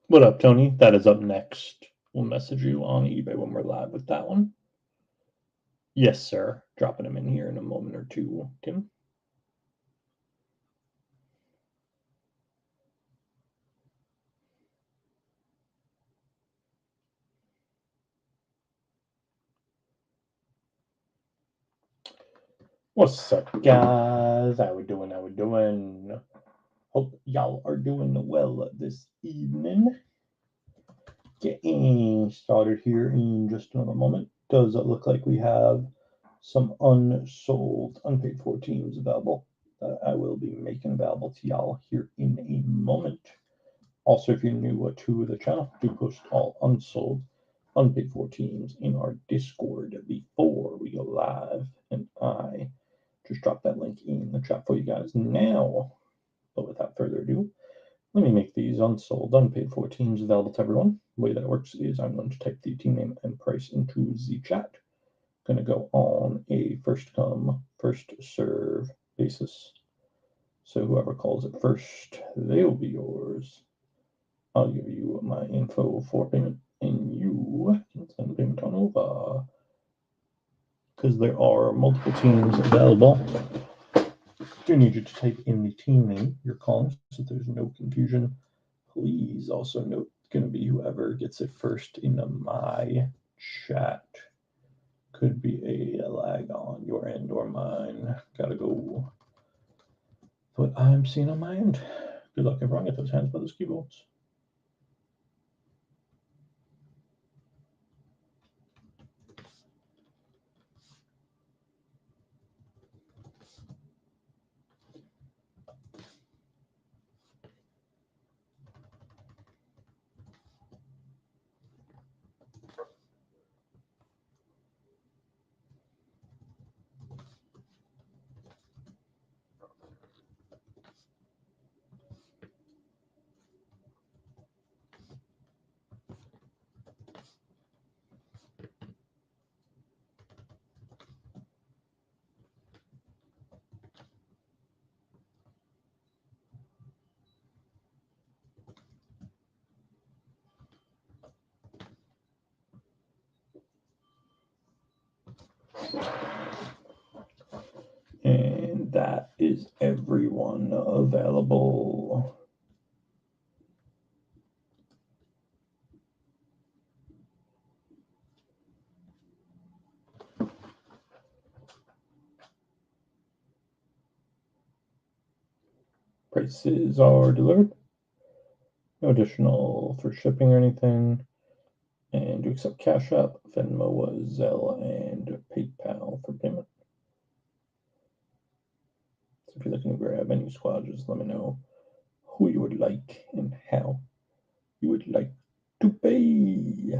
What up, Tony? That is up next. We'll message you on eBay when we're live with that one. Yes, sir. Dropping him in here in a moment or two, Tim. What's up, guys? How we doing? How we doing? Hope y'all are doing well this evening. Getting started here in just another moment. Does it look like we have some unsold, unpaid for teams available that I will be making available to y'all here in a moment. Also, if you're new to the channel, do post all unsold, unpaid for teams in our Discord before we go live. And I just dropped that link in the chat for you guys now. But without further ado, let me make these unsold, unpaid for teams available to everyone. The way that it works is I'm going to type the team name and price into the chat. Going to go on a first come, first serve basis. So whoever calls it first, they'll be yours. I'll give you my info for payment, and you can send the payment on over. Because there are multiple teams available, I do need you to type in the team name you're calling so there's no confusion. Please also note it's going to be whoever gets it first in my chat. Could be a lag on your end or mine. Gotta go. What I'm seeing on my end. Good luck, everyone. Get those hands by those keyboards. And that is everyone available. Prices are delivered. No additional for shipping or anything. And to accept Cash App, Venmo, Zelle, and PayPal for payment. So if you're looking to grab any squad, just let me know who you would like and how you would like to pay.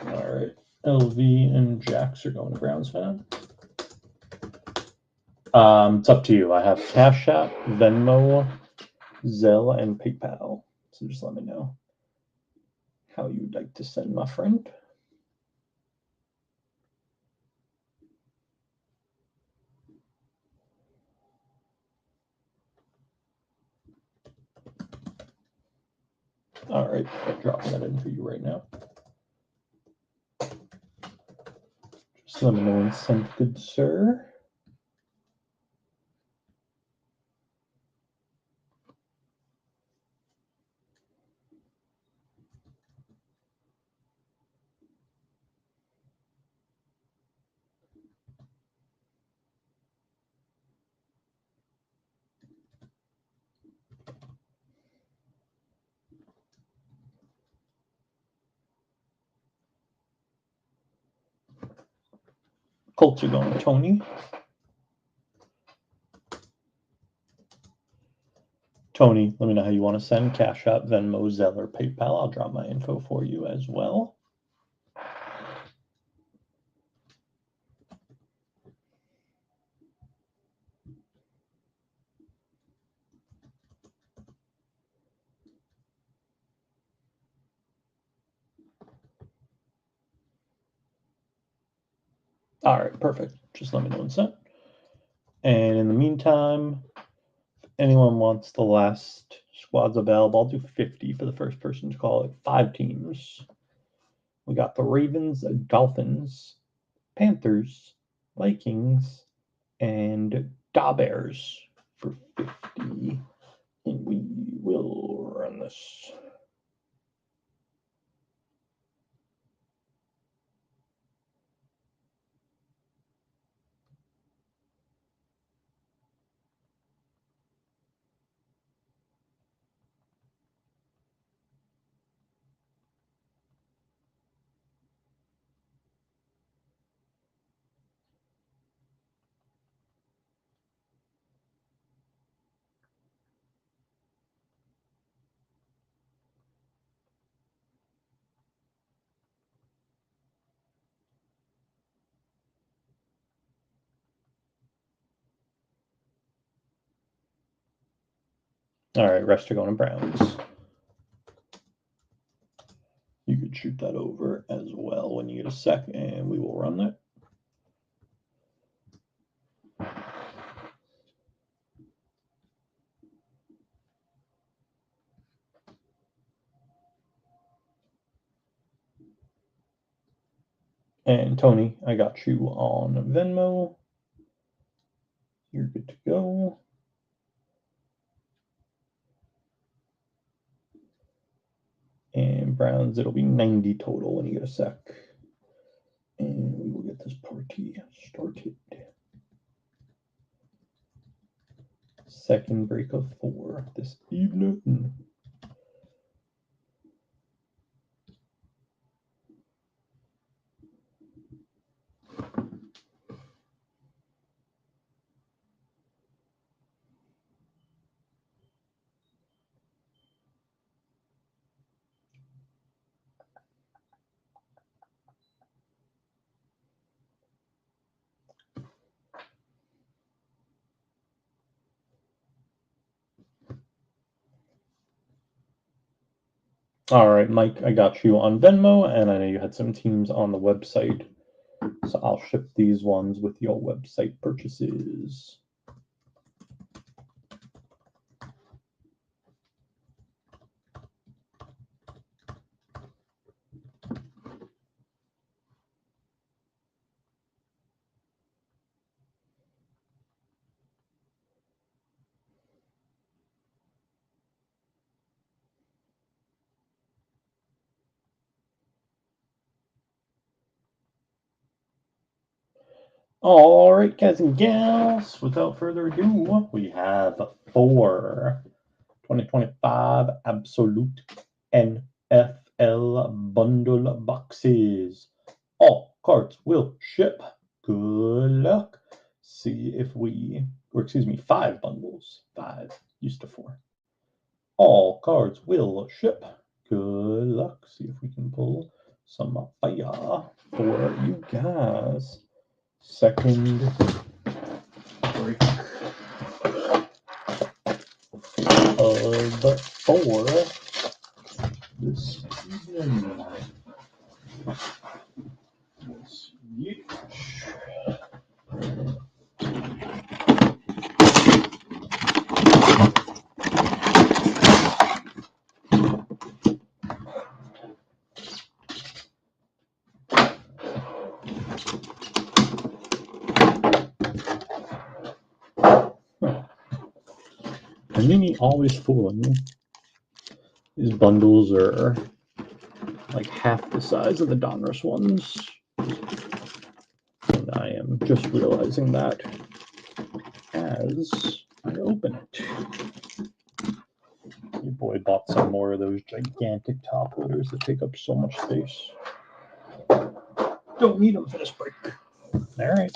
All right, LV and Jax are going to Browns fan. It's up to you. I have Cash App, Venmo, Zelle, and PayPal. So just let me know how you'd like to send, my friend. All right, I'm dropping that in for you right now. Just let me know when sent, good sir. Colts are going to Tony. Tony, let me know how you want to send Cash App, Venmo, Zelle, or PayPal. I'll drop my info for you as well. All right, perfect. Just let me know when sent. And in the meantime, if anyone wants the last squads available, I'll do 50 for the first person to call it. 5 teams. We got the Ravens, Dolphins, Panthers, Vikings, and Bears for 50. And we will run this. All right, rest are going to Browns. You could shoot that over as well when you get a sec, and we will run that. And Tony, I got you on Venmo. You're good to go. And Browns, it'll be 90 total when you get a sec. And we will get this party started. Second break of 4 this evening. All right, Mike, I got you on Venmo, and I know you had some teams on the website, so I'll ship these ones with your website purchases. All right, guys and gals, without further ado, we have 4 2025 Absolute NFL bundle boxes. All cards will ship. Good luck. See if we, or excuse me, 5 bundles. 5 used to 4. All cards will ship. Good luck. See if we can pull some fire for you guys. Second break of 4 this evening. Panini always fooling me. These bundles are like half the size of the Donruss ones. And I am just realizing that as I open it. Your boy bought some more of those gigantic top loaders that take up so much space. Don't need them for this break. All right.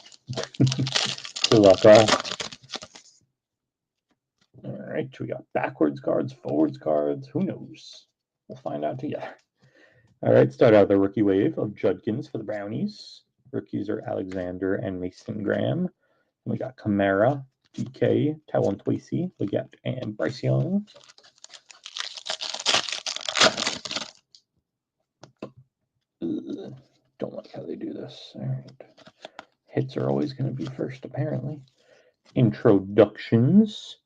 Good luck, all. All right, we got backwards cards, forwards cards. Who knows? We'll find out together. All right, start out the rookie wave of Judkins for the Brownies. Rookies are Alexander and Mason Graham. We got Kamara, DK, Talon Twacey, Leggett, and Bryce Young. Don't like how they do this. All right. Hits are always going to be first, apparently. Introductions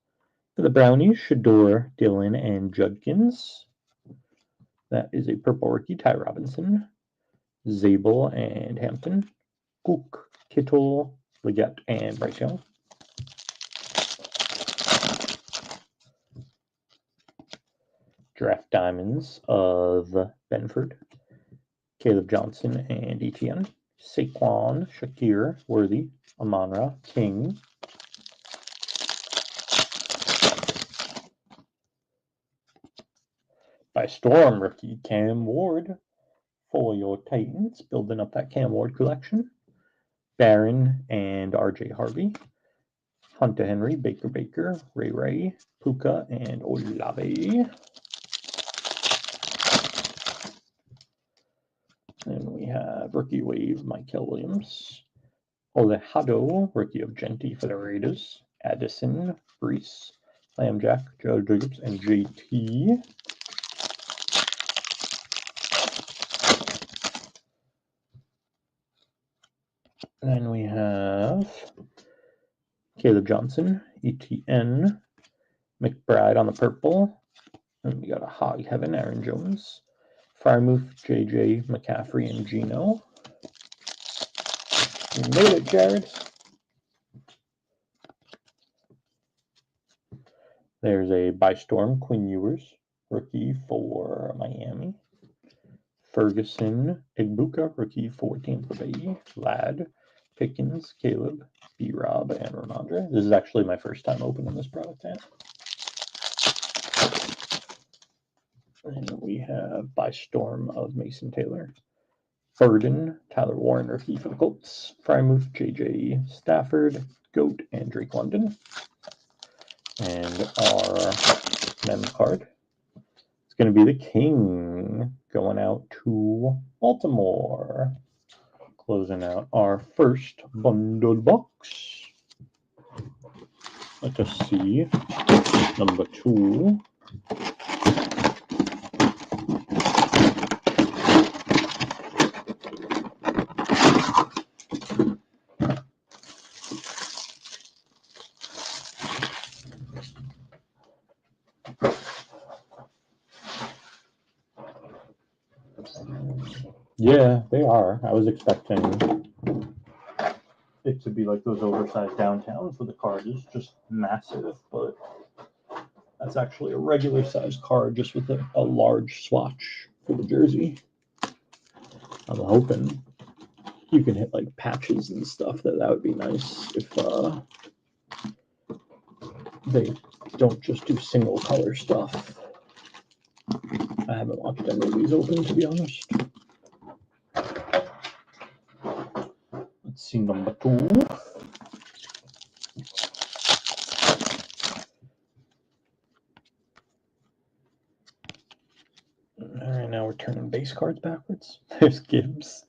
for the Brownies, Shador, Dillon, and Judkins. That is a purple rookie, Ty Robinson. Zabel and Hampton. Cook, Kittle, Leggett, and Bryce Young. Draft Diamonds of Benford, Caleb Johnson, and Etienne. Saquon, Shakir, Worthy, Amon-Ra, King. By Storm, rookie Cam Ward for your Titans, building up that Cam Ward collection. Barron and RJ Harvey. Hunter Henry, Baker, Ray, Puka, and Olave. And we have rookie wave, Michael Williams. Olejado, rookie of Genti for the Raiders. Addison, Brees, Lambjack, Joe Jacobs, and JT. Then we have Caleb Johnson, ETN, McBride on the purple. And we got a Hog Heaven, Aaron Jones. Frymouth, JJ, McCaffrey, and Gino. You made it, Jared. There's a By Storm, Quinn Ewers, rookie for Miami. Ferguson, Igbuka, rookie for Tampa Bay. Ladd, Pickens, Caleb, B-Rob, and Ramondre. This is actually my first time opening this product yet. And we have By Storm of Mason Taylor. Burden, Tyler Warren, rookie for the Colts. Frymouth, JJ Stafford, Goat, and Drake London. And our mem card is going to be the King going out to Baltimore. Closing out our first bundle box. Let us see. Number 2. Yeah, they are. I was expecting it to be like those oversized downtowns where the card is just massive, but that's actually a regular sized card just with a large swatch for the jersey. I'm hoping you can hit like patches and stuff. That would be nice if they don't just do single color stuff. I haven't watched any of these open, to be honest. Let's see number 2. All right, now we're turning base cards backwards. There's Gibbs,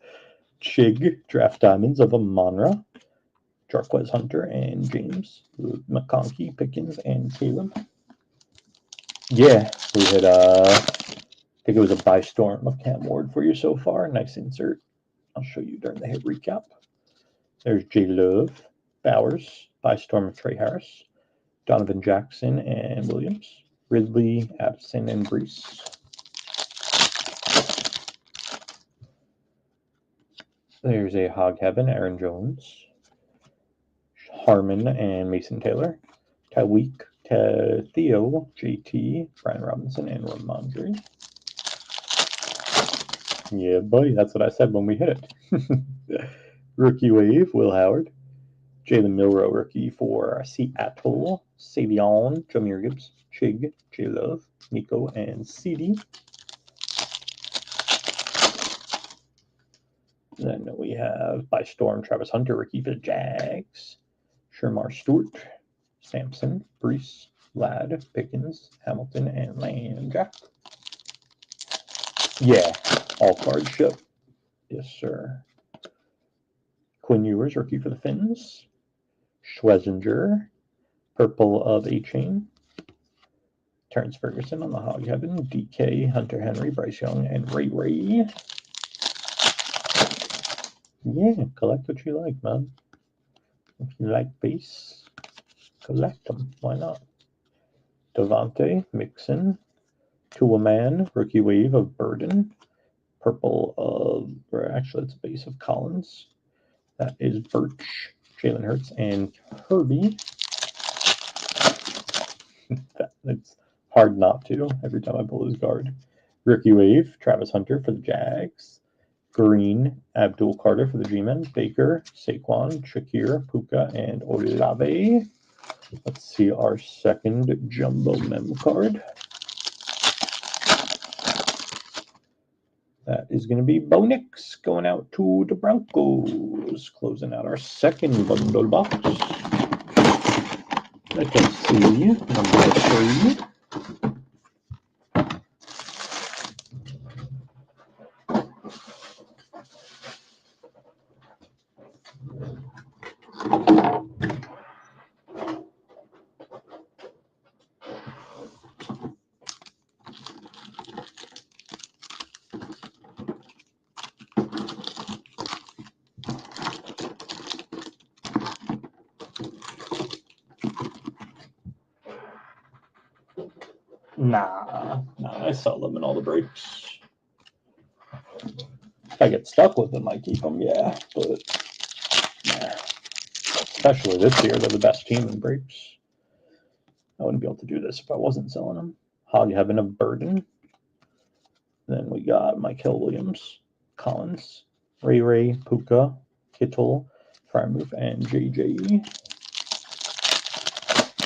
Chig, Draft Diamonds of Amon-Ra, Jarquez Hunter, and James, McConkey, Pickens, and Caleb. Yeah, we had, I think it was a By Storm of Cam Ward for you so far. Nice insert. I'll show you during the hit recap. There's J Love, Bowers, By Storm of Trey Harris, Donovan Jackson, and Williams, Ridley, Addison, and Brees. There's a Hog Heaven, Aaron Jones, Harmon, and Mason Taylor, Tyweek, Theo, JT, Brian Robinson, and Ramondre. Yeah, buddy, that's what I said when we hit it. Rookie wave, Will Howard, Jalen Milroe, rookie for Seattle, Savion, Jameer Gibbs, Chig, J Love, Nico, and CD. Then we have by Storm, Travis Hunter, rookie for the Jags. Shermar Stewart, Sampson, Brees, Ladd, Pickens, Hamilton, and Landjack. Yeah, all cards ship. Yes, sir. Quinn Ewers, rookie for the Finns. Schlesinger, purple of A-Chain. Terrence Ferguson on the Hog Heaven. DK, Hunter Henry, Bryce Young, and Ray Ray. Yeah, collect what you like, man. If you like base, collect them. Why not? Devontae, Mixon, Toolman, rookie wave of Burden, purple of, or actually it's a base of Collins. That is Birch, Jalen Hurts, and Kirby. It's hard not to every time I pull his card. Rookie wave, Travis Hunter for the Jags. Green, Abdul Carter for the G-Men. Baker, Saquon, Shakir, Puka, and Olave. Let's see our second jumbo mem card. That is going to be Bo Nix going out to the Broncos. Closing out our second bundle box. Let us see number 3. Nah, I sell them in all the breaks. If I get stuck with them, I keep them, yeah, but nah. Especially this year, they're the best team in breaks. I wouldn't be able to do this if I wasn't selling them. Hog Heaven of Burden. Then we got Michael Williams, Collins, Ray, Puka, Kittle, Frymouth, and JJ.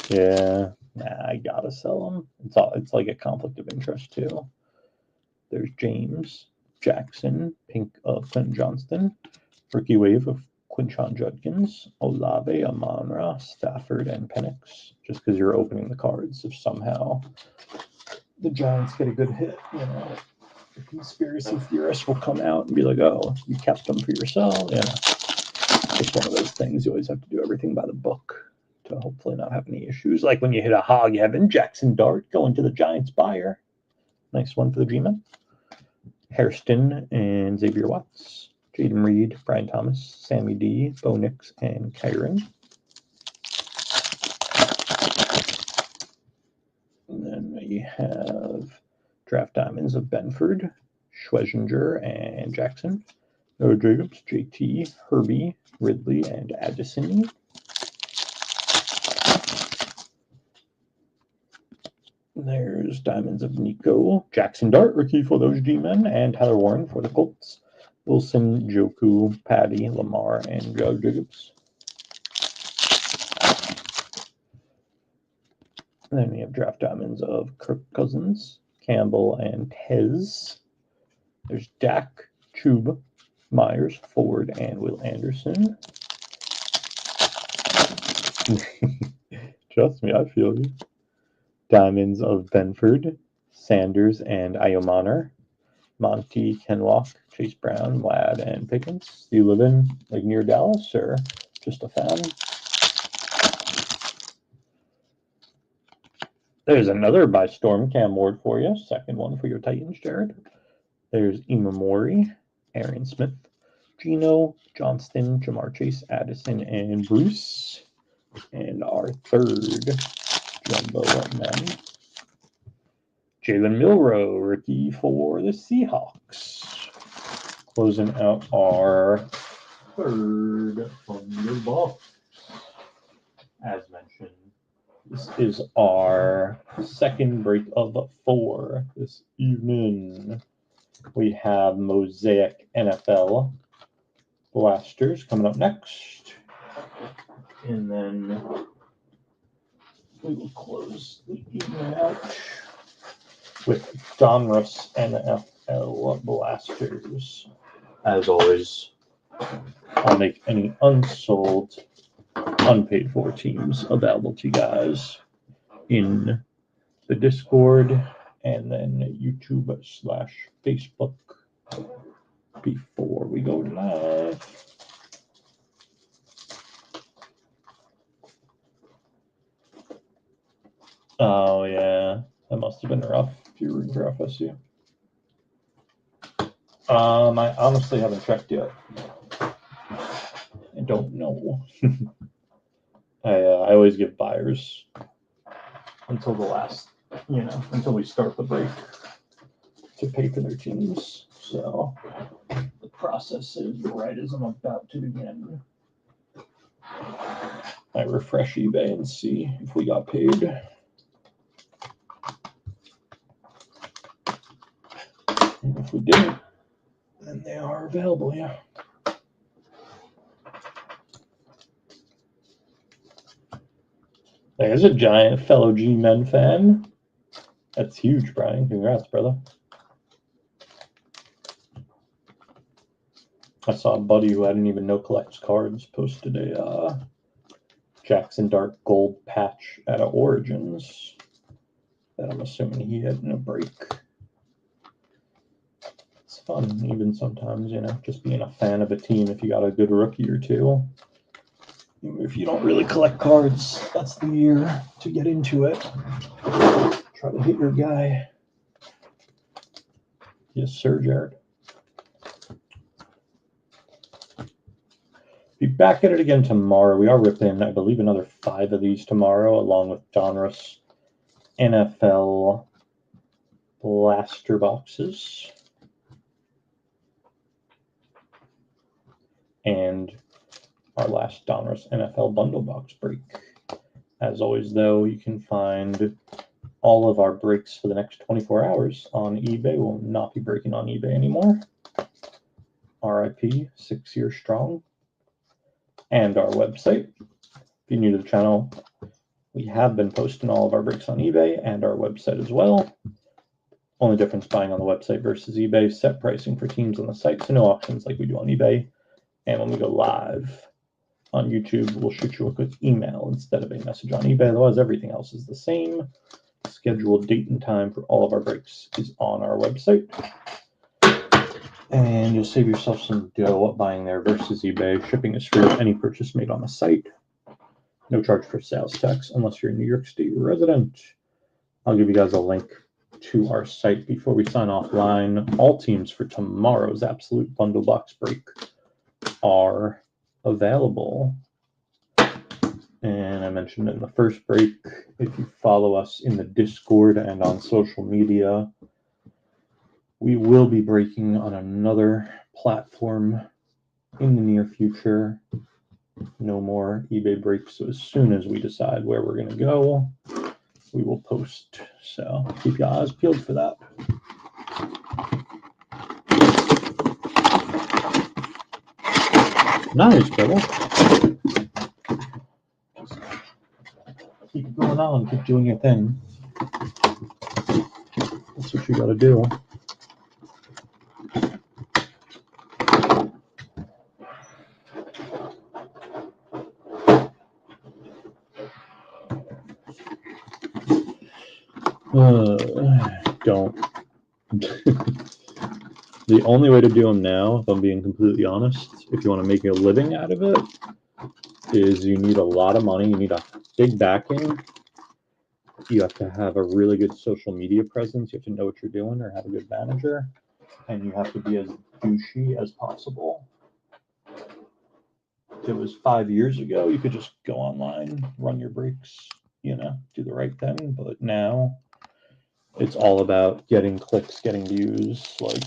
Yeah, nah, I gotta sell them. It's like a conflict of interest too. There's James, Jackson, pink of Quentin Johnston, rookie wave of Quinshon Judkins, Olave, Amon-Ra, Stafford, and Penix. Just because you're opening the cards, if somehow the Giants get a good hit, you know, the conspiracy theorists will come out and be like, "Oh, you kept them for yourself." Yeah, it's one of those things. You always have to do everything by the book to hopefully not have any issues. Like when you hit a Hog Heaven, Jackson Dart going to the Giants buyer. Nice one for the G-Men. Hairston and Xavier Watts. Jaden Reed, Brian Thomas, Sammy D, Bo Nix, and Kyron. And then we have Draft Diamonds of Benford, Schlesinger, and Jackson. Noah Jacobs, JT, Herbie, Ridley, and Addison. There's Diamonds of Nico, Jackson Dart, rookie for those G-Men, and Tyler Warren for the Colts. Wilson, Joku, Patty, Lamar, and Joe Jacobs. And then we have Draft Diamonds of Kirk Cousins, Campbell, and Tez. There's Dak, Chube, Myers, Ford, and Will Anderson. Trust me, I feel you. Diamonds of Benford, Sanders, and Iomaner. Monty, Kenlock, Chase Brown, Ladd, and Pickens. Do you live in, like, near Dallas, or just a fan? There's another by Storm Cam Ward for you. Second one for your Titans, Jared. There's Imamori, Aaron Smith, Gino, Johnston, Jamar Chase, Addison, and Bruce. And our third jumbo man, Jalen Milroe, rookie for the Seahawks. Closing out our third bundle box. As mentioned, this is our second break of 4 this evening. We have Mosaic NFL Blasters coming up next. And then we will close the evening out with Donruss NFL Blasters. As always, I'll make any unsold, unpaid for teams available to you guys in the Discord and then YouTube/Facebook before we go live. Oh yeah, that must have been rough if you're rooting for FSU. I honestly haven't checked yet. I don't know. I always give buyers until the last, until we start the break to pay for their teams. So the process is right as I'm about to begin. I refresh eBay and see if we got paid. And if we didn't, then they are available, yeah. There's a giant fellow G-Men fan. That's huge, Brian. Congrats, brother. I saw a buddy who I didn't even know collects cards posted a Jackson Dart gold patch out of Origins that I'm assuming he had in a break. It's fun, even sometimes, just being a fan of a team if you got a good rookie or two. If you don't really collect cards, that's the year to get into it. Try to hit your guy. Yes, sir, Jared. Be back at it again tomorrow. We are ripping, I believe, another 5 of these tomorrow, along with Donruss NFL blaster boxes. And our last Donruss NFL bundle box break. As always, though, you can find all of our breaks for the next 24 hours on eBay. We'll not be breaking on eBay anymore. RIP, 6 years strong. And our website. If you're new to the channel, we have been posting all of our breaks on eBay and our website as well. Only difference buying on the website versus eBay, set pricing for teams on the site, so no auctions like we do on eBay. And when we go live on YouTube, we'll shoot you a quick email instead of a message on eBay. Otherwise, everything else is the same. Scheduled date and time for all of our breaks is on our website. And you'll save yourself some dough buying there versus eBay. Shipping is free with any purchase made on the site. No charge for sales tax unless you're a New York State resident. I'll give you guys a link to our site before we sign offline. All teams for tomorrow's absolute bundle box break are available. And I mentioned in the first break, if you follow us in the Discord and on social media, we will be breaking on another platform in the near future. No more eBay breaks. So as soon as we decide where we're going to go, we will post. So keep your eyes peeled for that. Nice, brother. Just keep it going on. Keep doing your thing. That's what you got to do. Don't. The only way to do them now, if I'm being completely honest, if you want to make a living out of it, is you need a lot of money. You need a big backing. You have to have a really good social media presence. You have to know what you're doing or have a good manager. And you have to be as douchey as possible. If it was 5 years ago, you could just go online, run your breaks, do the right thing. But now it's all about getting clicks, getting views. Like,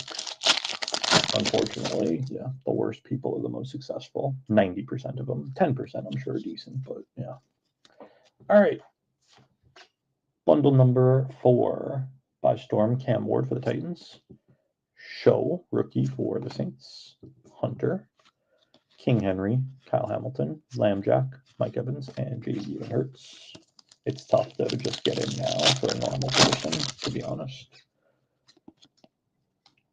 unfortunately, yeah, the worst people are the most successful. 90% of them, 10% I'm sure are decent, but yeah. All right. Bundle number 4 by Storm, Cam Ward for the Titans. Show, rookie for the Saints. Hunter, King Henry, Kyle Hamilton, Lambjack, Mike Evans, and J.D. Hurts. It's tough, though, to just get in now for a normal person, to be honest.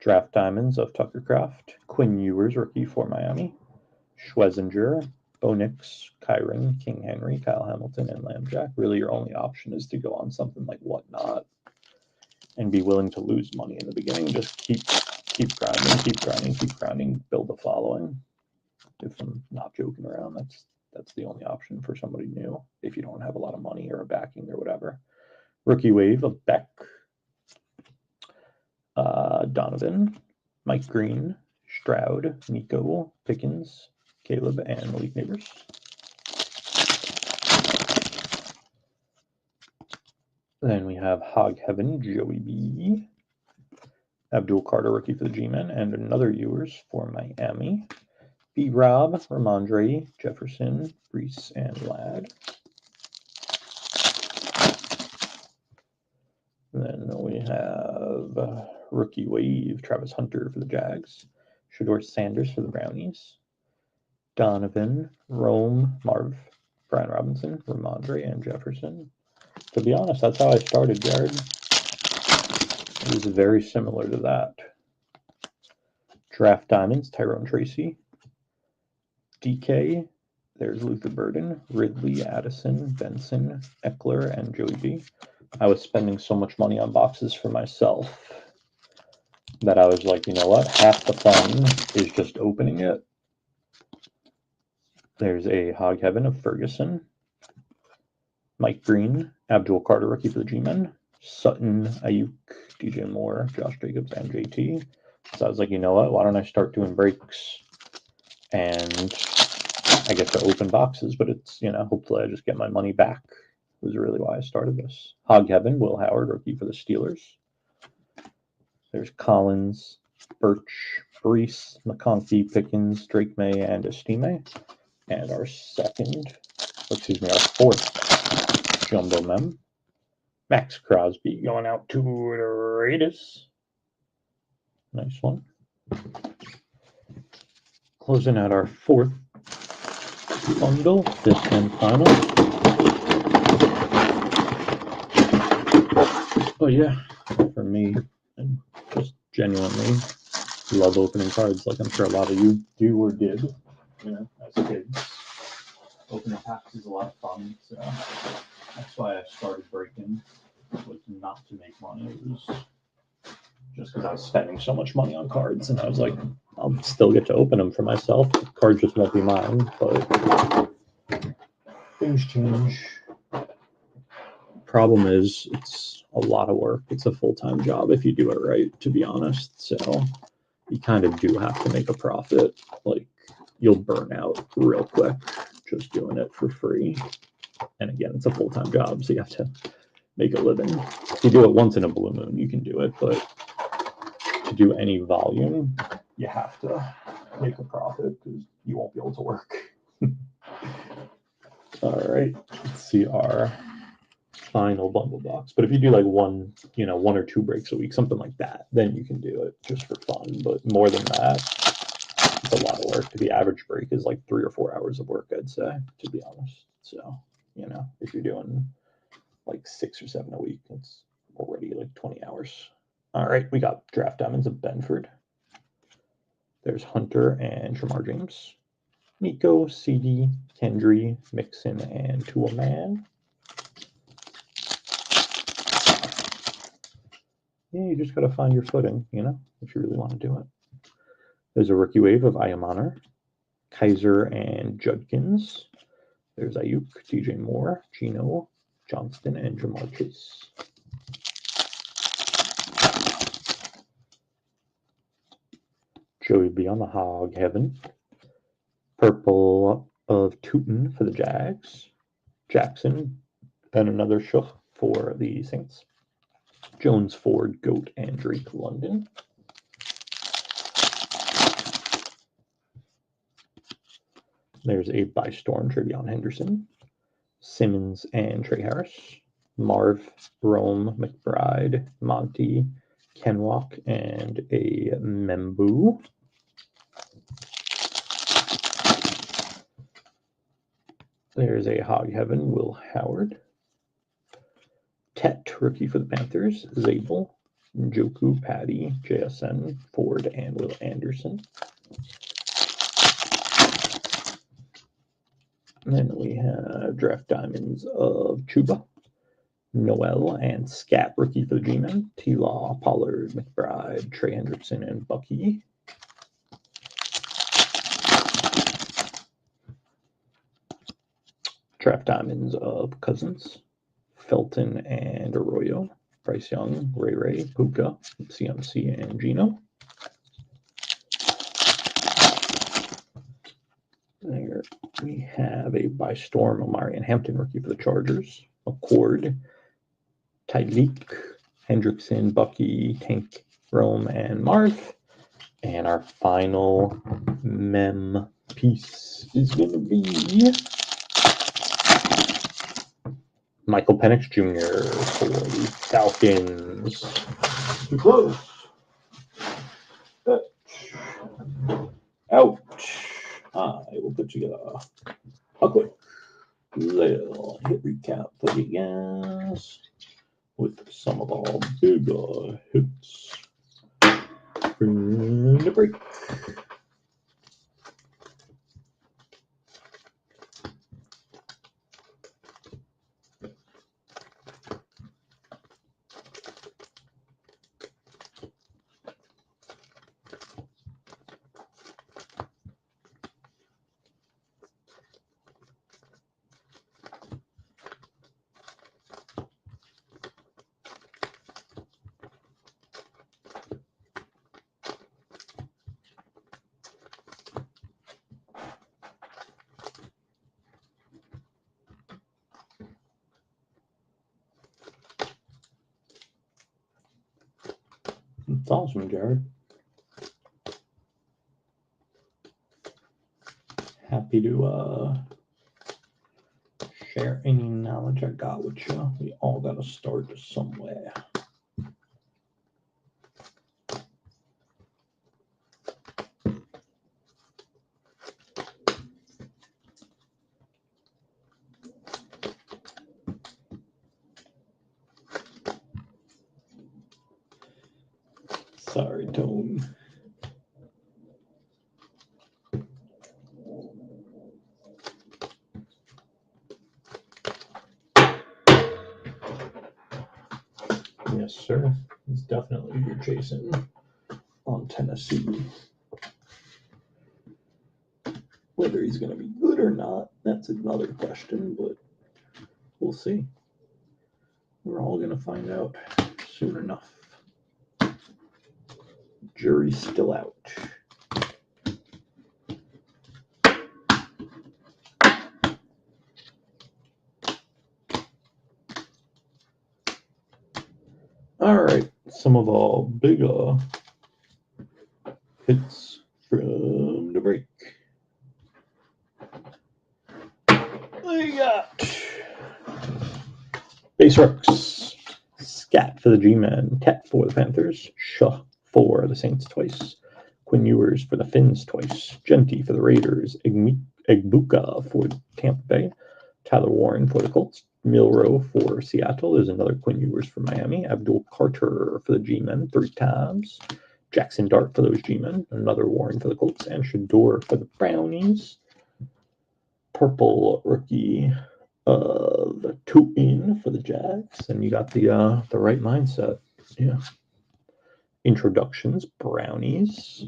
Draft Diamonds of Tucker Craft. Quinn Ewers, rookie for Miami. Schwesinger, Bo Nix, Kyron, King Henry, Kyle Hamilton, and Lambjack. Really, your only option is to go on something like Whatnot and be willing to lose money in the beginning. Just keep grinding, build a following. If I'm not joking around, that's the only option for somebody new if you don't have a lot of money or a backing or whatever. Rookie wave of Beck, Donovan, Mike Green, Stroud, Nico, Pickens, Caleb, and Malik Neighbors. Then we have Hog Heaven, Joey B, Abdul Carter, rookie for the G-Men, and another Ewers for Miami. B-Rob, Ramondre, Jefferson, Reese, and Ladd. Then we have rookie wave, Travis Hunter for the Jags, Shador Sanders for the Brownies, Donovan, Rome, Marv, Brian Robinson, Ramondre, and Jefferson. To be honest, that's how I started, Jared. It was very similar to that. Draft Diamonds, Tyrone Tracy, DK, there's Luther Burden, Ridley, Addison, Benson, Eckler, and Joey B. I was spending so much money on boxes for myself that I was like, you know what? Half the fun is just opening it. There's a Hog Heaven of Ferguson, Mike Green, Abdul Carter, rookie for the G-Men, Sutton, Ayuk, DJ Moore, Josh Jacobs, and JT. So I was like, you know what? Why don't I start doing breaks? And I get to open boxes, but it's, hopefully I just get my money back. Was really why I started this. Hog Heaven, Will Howard, rookie for the Steelers. There's Collins, Birch, Brees, McConkey, Pickens, Drake May, and Estime. And our fourth Jumbo Mem. Max Crosby going out to the Raiders. Nice one. Closing out our fourth bundle, fifth and final. But yeah, for me, and just genuinely love opening cards, like I'm sure a lot of you do or did, as kids. Opening packs is a lot of fun, so that's why I started breaking, was not to make money. It was just because I was spending so much money on cards, and I was like, I'll still get to open them for myself. The card just won't be mine, but things change. Problem is, it's a lot of work. It's a full-time job if you do it right, to be honest. So you kind of do have to make a profit. Like, you'll burn out real quick just doing it for free. And again, it's a full-time job, so you have to make a living. If you do it once in a blue moon, you can do it, but to do any volume, you have to make a profit because you won't be able to work. All right, let's see our final bundle box. But if you do like one or two breaks a week, something like that, then you can do it just for fun. But more than that, it's a lot of work. The average break is like 3 or 4 hours of work, I'd say, to be honest. So, if you're doing like 6 or 7 a week, it's already like 20 hours. All right, we got Draft Diamonds of Benford. There's Hunter and Shamar James. Nico, CD, Kendry, Mixon, and Toolman. Yeah, you just got to find your footing, if you really want to do it. There's a rookie wave of Ayamaner, Kaiser, and Judkins. There's Ayuk, DJ Moore, Gino, Johnston, and Jamar Chase. Joey B on the Hog Heaven. Purple of Tootin for the Jags. Jackson, and another Schuch for the Saints. Jones, Ford, Goat, and Drake London. There's a by Storm, Travion Henderson. Simmons and Trey Harris. Marv, Rome, McBride, Monty, Kenwalk, and a Membu. There's a Hog Heaven, Will Howard. Tet, rookie for the Panthers, Zabel, Njoku, Patty, JSN, Ford, and Will Anderson. And then we have draft diamonds of Chuba, Noel, and Scat, rookie for the G-Men. T-Law, Pollard, McBride, Trey Hendrickson, and Bucky. Draft diamonds of Cousins, Felton, and Arroyo. Bryce Young, Ray, Puka, CMC, and Gino. There we have a by Storm, Omari and Hampton, rookie for the Chargers. McCord, Tyreek, Hendrickson, Bucky, Tank, Rome, and Marv. And our final mem piece is going to be Michael Penix Jr. for the Falcons. Too close. Out. I will put together a quick little hit recap for you guys with some of our bigger hits from the break. It's awesome, Jared. Happy to share any knowledge I got with you. We all got to start somewhere. Sorry, Tone. Yes, sir. He's definitely you're chasing on Tennessee. Whether he's going to be good or not, that's another question, but we'll see. We're all going to find out soon enough. Jury's still out. All right, some of our bigger hits from the break. We got base rooks, Scat for the G-Men, Tet for the Panthers, Shaw for the Saints twice, Quinn Ewers for the Finns twice, Genty for the Raiders, Egbuka for Tampa Bay, Tyler Warren for the Colts, Milrow for Seattle. There's another Quinn Ewers for Miami, Abdul Carter for the G-Men 3 times, Jackson Dart for those G-Men, another Warren for the Colts, and Shador for the Brownies. Purple rookie of Tootin for the Jags, and you got the right mindset. Yeah. Introductions, Brownies.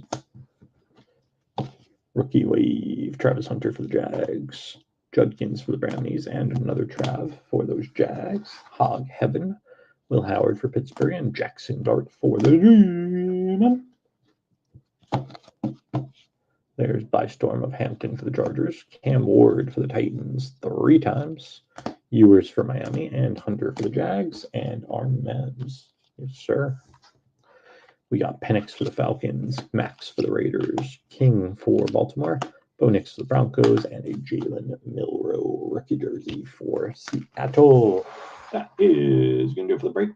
Rookie wave, Travis Hunter for the Jags, Judkins for the Brownies, and another Trav for those Jags. Hog Heaven, Will Howard for Pittsburgh, and Jackson Dart for the G-Men. There's by Storm of Hampton for the Chargers, Cam Ward for the Titans 3 times, Ewers for Miami, and Hunter for the Jags, and our Mems. Yes, sir. We got Penix for the Falcons, Max for the Raiders, King for Baltimore, Bo Nix for the Broncos, and a Jalen Milrow rookie jersey for Seattle. That is going to do it for the break.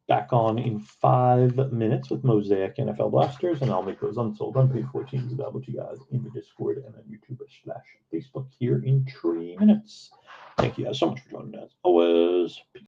Back on in 5 minutes with Mosaic NFL Blasters, and I'll make those unsold unpaid 14s available to you guys in the Discord and on YouTube/Facebook here in 3 minutes. Thank you guys so much for joining us. Always.